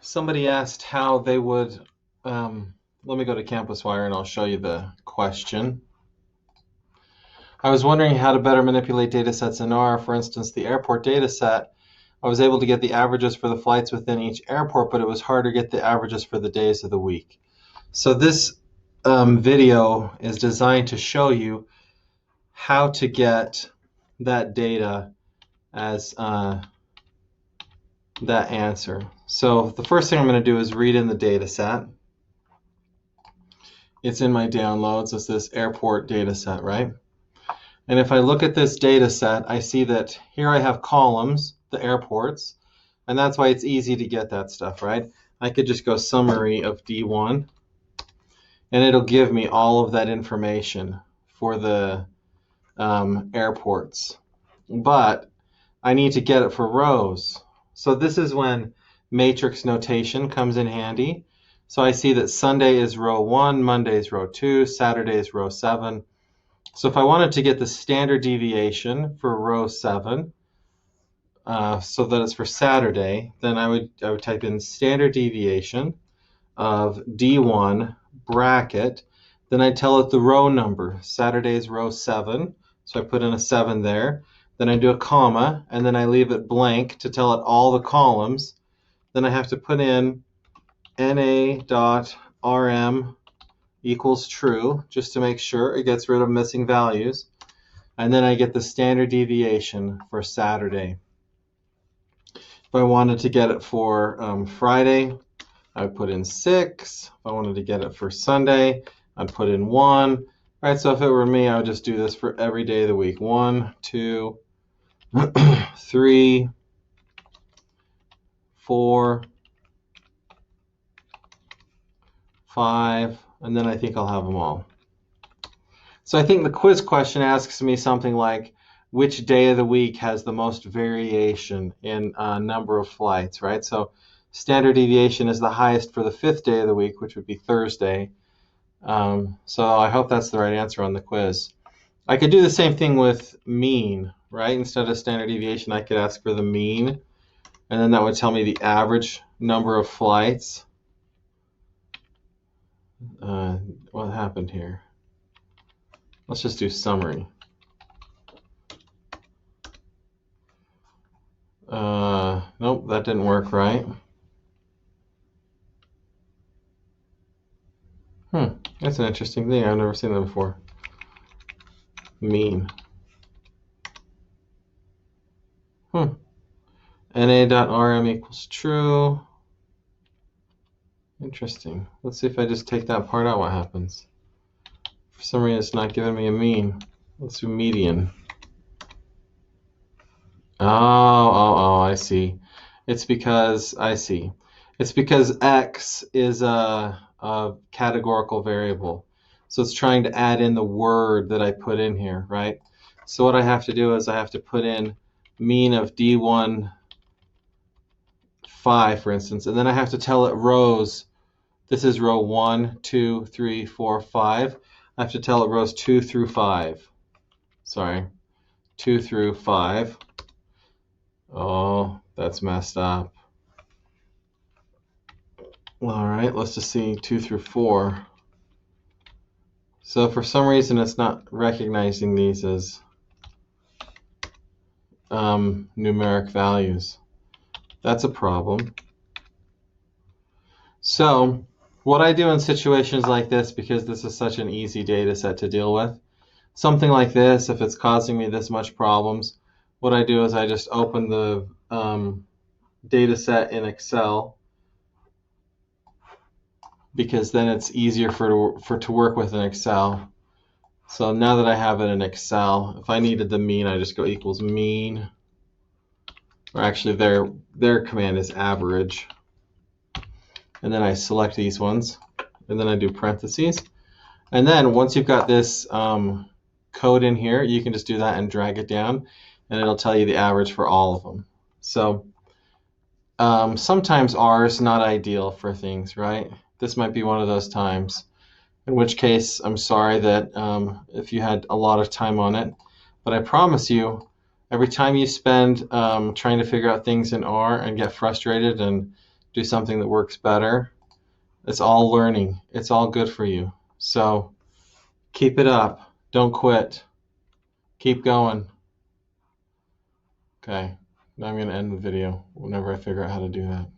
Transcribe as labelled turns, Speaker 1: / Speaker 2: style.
Speaker 1: Somebody asked how they would, let me go to CampusWire and I'll show you the question. I was wondering how to better manipulate data sets in R. For instance, the airport data set, I was able to get the averages for the flights within each airport, but it was hard to get the averages for the days of the week. So this video is designed to show you how to get that data as that answer. So the first thing I'm going to do is read in the data set. It's in my downloads. It's this airport data set, right? And if I look at this data set, I see that here I have columns, the airports, and that's why it's easy to get that stuff, right? I could just go summary of D1, and it'll give me all of that information for the airports. But I need to get it for rows. So this is when matrix notation comes in handy. So I see that Sunday is row 1, Monday is row 2, Saturday is row 7. So if I wanted to get the standard deviation for row 7, so that it's for Saturday, then I would type in standard deviation of D1 bracket. Then I tell it the row number. Saturday is row 7, so I put in a 7 there. Then I do a comma, and then I leave it blank to tell it all the columns. Then I have to put in na.rm equals true, just to make sure it gets rid of missing values. And then I get the standard deviation for Saturday. If I wanted to get it for Friday, I would put in 6. If I wanted to get it for Sunday, I'd put in 1. All right, so if it were me, I would just do this for every day of the week. 1, 2, 3, 4, 5, and then I think I'll have them all. So I think the quiz question asks me something like, which day of the week has the most variation in number of flights, right? So standard deviation is the highest for the 5th day of the week, which would be Thursday. So I hope that's the right answer on the quiz. I could do the same thing with mean, right? Instead of standard deviation, I could ask for the mean, and then that would tell me the average number of flights. What happened here? Let's just do summary. Nope, that didn't work right. That's an interesting thing. I've never seen that before. Mean. na.rm equals true. Interesting. Let's see if I just take that part out, what happens. For some reason, it's not giving me a mean. Let's do median. Oh, I see. It's because x is a categorical variable. So it's trying to add in the word that I put in here, right? So what I have to do is I have to put in mean of D1 5, for instance, and then I have to tell it rows. This is row 1, 2, 3, 4, 5. I have to tell it rows 2 through 5. Sorry, 2 through 5. Oh, that's messed up. All right, let's just see 2 through 4. So for some reason, it's not recognizing these as numeric values. That's a problem. So what I do in situations like this, because this is such an easy data set to deal with, something like this, if it's causing me this much problems, what I do is I just open the data set in Excel, because then it's easier to work with in Excel. So now that I have it in Excel, if I needed the mean, I just go equals mean, or actually their command is average. And then I select these ones, and then I do parentheses. And then once you've got this code in here, you can just do that and drag it down, and it'll tell you the average for all of them. So sometimes R is not ideal for things, right? This might be one of those times, in which case I'm sorry that if you had a lot of time on it, but I promise you, every time you spend trying to figure out things in R and get frustrated and do something that works better. It's all learning. It's all good for you. So keep it up. Don't quit. Keep going. Okay, now I'm going to end the video whenever I figure out how to do that.